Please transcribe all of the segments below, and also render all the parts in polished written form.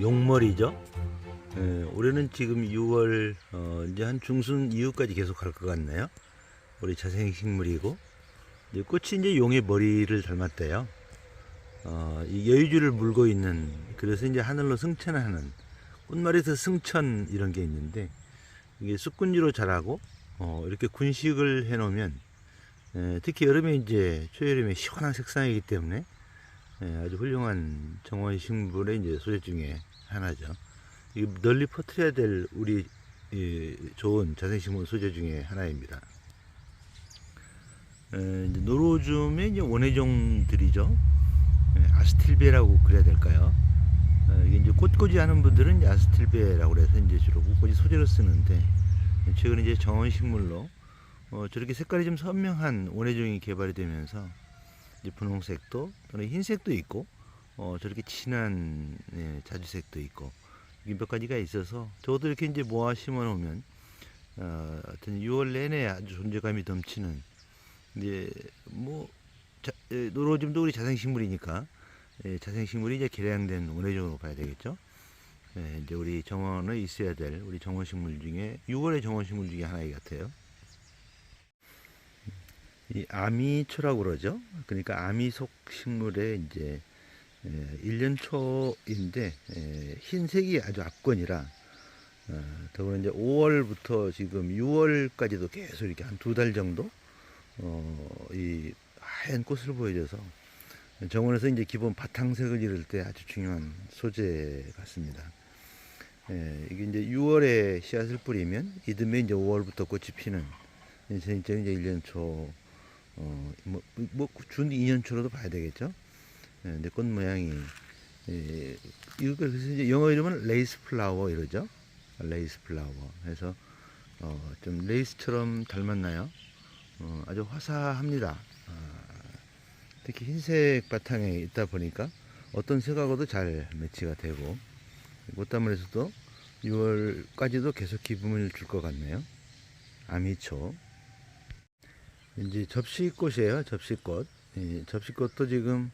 용머리죠. 올해는 지금 6월 이제 한 중순 이후까지 계속 갈 것 같네요. 우리 자생식물이고 이제 꽃이 이제 용의 머리를 닮았대요. 이 여유주를 물고 있는, 그래서 이제 하늘로 승천하는 꽃말에서 승천 이런 게 있는데, 이게 쑥군지로 자라고 이렇게 군식을 해놓으면 특히 여름에 이제 초여름에 시원한 색상이기 때문에 아주 훌륭한 정원식물의 이제 소재 중에 하나죠. 이 널리 퍼뜨려야 될 우리 좋은 자생식물 소재 중에 하나입니다. 이제 노로줌의 이제 원예종들이죠. 아스틸베라고 그래야 될까요? 이게 이제 꽃꽂이 하는 분들은 이제 아스틸베라고 해서 이제 주로 꽃꽂이 소재로 쓰는데, 최근에 이제 정원식물로 저렇게 색깔이 좀 선명한 원예종이 개발이 되면서 이제 분홍색도 또는 흰색도 있고 저렇게 진한 자주색도 있고 몇 가지가 있어서 저것도 이렇게 이제 모아 심어 놓으면 하여튼 6월 내내 아주 존재감이 넘치는, 이제 뭐 노로즘도 우리 자생식물이니까 자생식물이 이제 개량된 원예종으로 봐야 되겠죠. 이제 우리 정원에 있어야 될 우리 정원식물 중에 6월의 정원식물 중에 하나이 같아요. 이 아미초라고 그러죠. 그러니까 아미속 식물의 이제 1년 초인데 흰색이 아주 압권이라, 더불어 이제 5월부터 지금 6월까지도 계속 이렇게 한 2달 정도 이 하얀 꽃을 보여줘서 정원에서 이제 기본 바탕색을 이룰 때 아주 중요한 소재 같습니다. 이게 이제 6월에 씨앗을 뿌리면 이듬해 이제 5월부터 꽃이 피는, 진짜 이제 1년 초, 준 2년 초로도 봐야 되겠죠. 근데 꽃 모양이, 이거 그래서 이제 영어 이름은 레이스 플라워 이러죠. 레이스 플라워. 해서 좀 레이스처럼 닮았나요? 아주 화사합니다. 특히 흰색 바탕에 있다 보니까 어떤 색하고도 잘 매치가 되고, 꽃다물에서도 6월까지도 계속 기쁨을 줄 것 같네요. 아미초. 이제 접시꽃이에요. 접시꽃. 접시꽃도 지금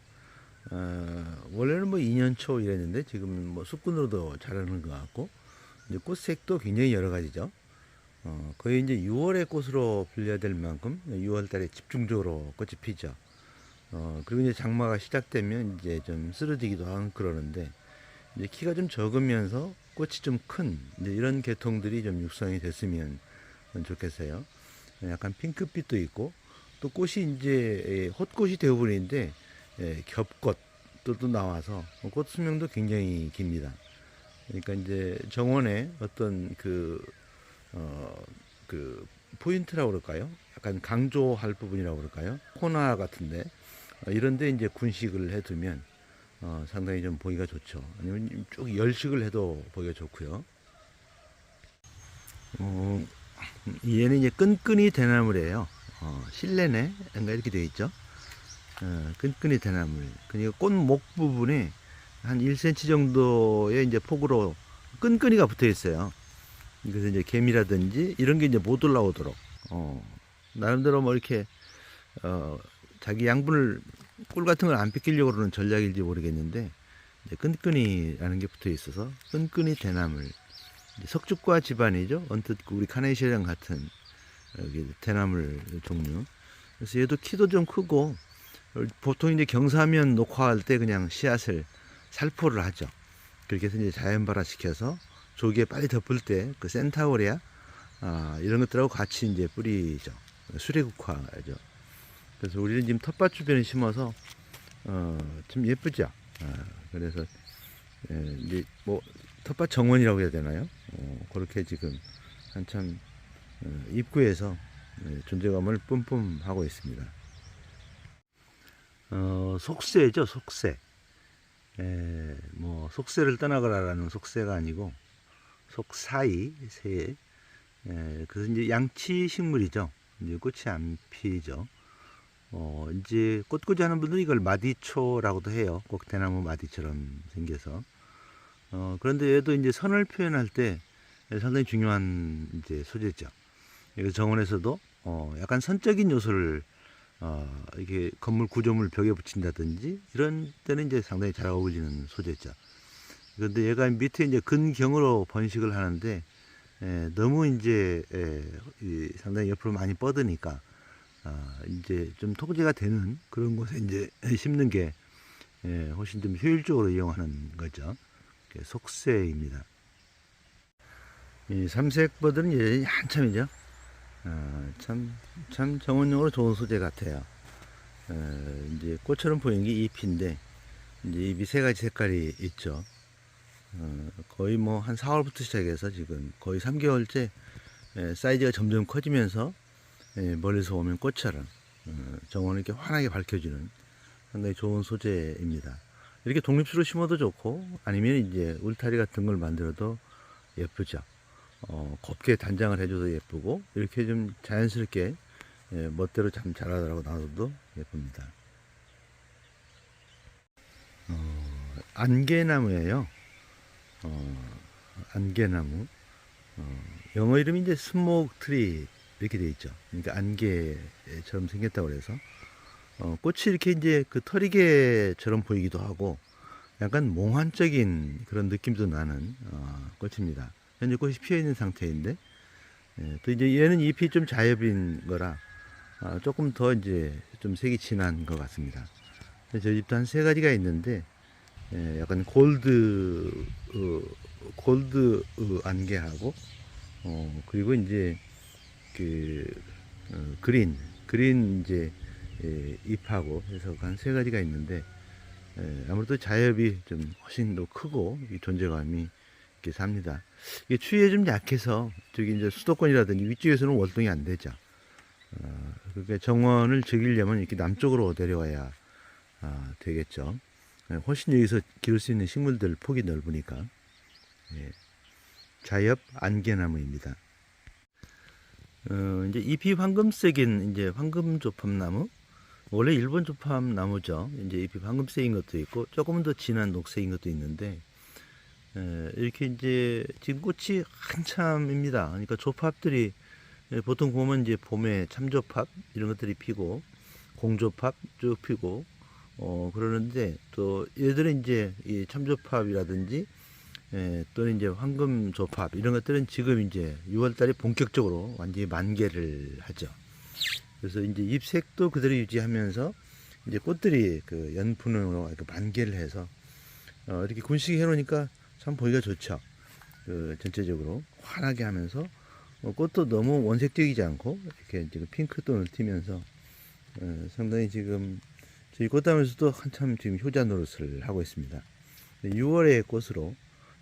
원래는 뭐 2년 초 이랬는데 지금 뭐 쑥군으로도 자라는 것 같고, 이제 꽃색도 굉장히 여러 가지죠. 거의 이제 6월의 꽃으로 불려야 될 만큼 6월 달에 집중적으로 꽃이 피죠. 그리고 이제 장마가 시작되면 이제 좀 쓰러지기도 하고 그러는데, 이제 키가 좀 적으면서 꽃이 좀 큰 이런 계통들이 좀 육성이 됐으면 좋겠어요. 약간 핑크빛도 있고, 또 꽃이 이제 헛꽃이 대부분인데 겹꽃도 나와서 꽃 수명도 굉장히 깁니다. 그러니까 이제 정원에 어떤 그 포인트라고 그럴까요? 약간 강조할 부분이라고 그럴까요? 코너 같은데 이런데 이제 군식을 해두면 상당히 좀 보기가 좋죠. 아니면 쭉 열식을 해도 보기가 좋고요. 얘는 이제 끈끈이 대나무래요. 실내네 뭔가 이렇게 되어 있죠. 끈끈이 대나물. 그러니까 꽃목 부분에 한 1cm 정도의 이제 폭으로 끈끈이가 붙어 있어요. 그래서 이제 개미라든지 이런 게 이제 못 올라오도록 나름대로 뭐 이렇게 자기 양분을, 꿀 같은 걸 안 뺏기려고 그러는 전략일지 모르겠는데, 끈끈이라는 게 붙어 있어서 끈끈이 대나물. 석죽과 집안이죠. 언뜻 우리 카네이션이랑 같은 여기 대나물 종류. 그래서 얘도 키도 좀 크고, 보통 이제 경사면 녹화할 때 그냥 씨앗을 살포를 하죠. 그렇게 해서 이제 자연발화 시켜서 조기에 빨리 덮을 때 그 센타오리아 이런 것들하고 같이 이제 뿌리죠. 수레국화죠. 그래서 우리는 지금 텃밭 주변에 심어서 좀 예쁘죠. 그래서 이제 뭐 텃밭 정원이라고 해야 되나요? 그렇게 지금 한참 입구에서 존재감을 뿜뿜하고 있습니다. 속새죠, 속새. 뭐 속새를 떠나거라라는 속새가 아니고 속사이 새. 그래서 이제 양치 식물이죠. 이제 꽃이 안 피죠. 이제 꽃꽂이 하는 분들은 이걸 마디초라고도 해요. 꼭 대나무 마디처럼 생겨서. 그런데 얘도 이제 선을 표현할 때 상당히 중요한 이제 소재죠. 그래서 정원에서도 약간 선적인 요소를 이렇게 건물 구조물 벽에 붙인다든지 이런 때는 이제 상당히 잘 어울리는 소재죠. 근데 얘가 밑에 이제 근경으로 번식을 하는데, 너무 이제, 상당히 옆으로 많이 뻗으니까, 이제 좀 통제가 되는 그런 곳에 이제 심는 게, 훨씬 좀 효율적으로 이용하는 거죠. 속세입니다. 이 삼색버들은 여전히 한참이죠. 참 정원용으로 좋은 소재 같아요. 이제 꽃처럼 보이는 게 잎인데, 이제 잎이 세 가지 색깔이 있죠. 거의 뭐 한 4월부터 시작해서 지금 거의 3개월째 사이즈가 점점 커지면서 멀리서 오면 꽃처럼 정원을 이렇게 환하게 밝혀주는 상당히 좋은 소재입니다. 이렇게 독립수로 심어도 좋고 아니면 이제 울타리 같은 걸 만들어도 예쁘죠. 곱게 단장을 해줘도 예쁘고 이렇게 좀 자연스럽게 멋대로 참 자라더라고 놔둬도 예쁩니다. 안개나무예요. 안개나무. 영어 이름이 이제 스모크 트리 이렇게 돼 있죠. 그러니까 안개처럼 생겼다고 그래서 꽃이 이렇게 이제 그 털이개처럼 보이기도 하고 약간 몽환적인 그런 느낌도 나는 꽃입니다. 현재 꽃이 피어 있는 상태인데 또 이제 얘는 잎이 좀 자엽인 거라 조금 더 이제 좀 색이 진한 것 같습니다. 저 잎도 한 세 가지가 있는데 약간 골드 안개하고 그리고 이제 그 그린 이제 잎하고 해서 한 세 가지가 있는데 아무래도 자엽이 좀 훨씬 더 크고 존재감이 이렇게 삽니다. 이게 추위에 좀 약해서 저기 이제 수도권이라든지 위쪽에서는 월동이 안 되죠. 그러니까 정원을 즐기려면 이렇게 남쪽으로 내려와야 되겠죠. 훨씬 여기서 기를 수 있는 식물들 폭이 넓으니까. 예. 자엽 안개나무입니다. 이제 잎이 황금색인 이제 황금조팝나무. 원래 일본 조팝나무죠. 이제 잎이 황금색인 것도 있고 조금은 더 진한 녹색인 것도 있는데 이렇게 이제 지금 꽃이 한참입니다. 그러니까 조팝들이 보통 보면 이제 봄에 참조팝 이런 것들이 피고 공조팝 쭉 피고 그러는데 또 얘들은 이제 이 참조팝이라든지 또는 이제 황금조팝 이런 것들은 지금 이제 6월달에 본격적으로 완전히 만개를 하죠. 그래서 이제 잎색도 그대로 유지하면서 이제 꽃들이 그 연분으로 이렇게 만개를 해서 이렇게 군식해 놓으니까 참 보기가 좋죠. 그 전체적으로 환하게 하면서 꽃도 너무 원색적이지 않고 이렇게 지금 핑크톤을 띠면서 상당히 지금 저희 꽃담에서도 한참 지금 효자 노릇을 하고 있습니다. 6월의 꽃으로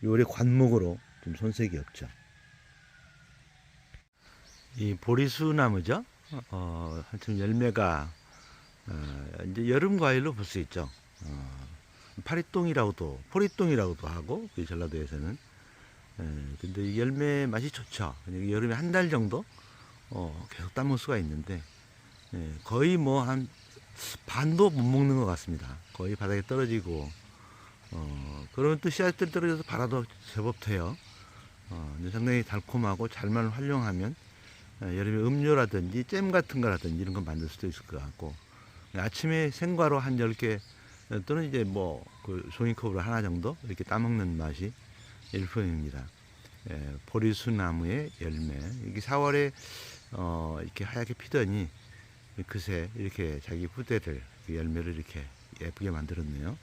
6월의 관목으로 좀 손색이 없죠. 이 보리수 나무죠. 한참 열매가 이제 여름 과일로 볼 수 있죠. 포리똥이라고도 하고 그 전라도에서는. 근데 이 열매 맛이 좋죠. 여름에 한 달 정도 계속 따먹을 수가 있는데 거의 뭐 한 반도 못 먹는 것 같습니다. 거의 바닥에 떨어지고 그러면 또 씨앗들이 떨어져서 발아도 제법 돼요. 근데 상당히 달콤하고 잘만 활용하면 여름에 음료라든지 잼 같은 거라든지 이런 거 만들 수도 있을 것 같고 아침에 생과로 한 10개 또는 이제 뭐 그 종이컵으로 하나 정도 이렇게 따먹는 맛이 일품입니다. 보리수나무의 열매 이게 4월에 이렇게 하얗게 피더니 그새 이렇게 자기 후대를 열매를 이렇게 예쁘게 만들었네요.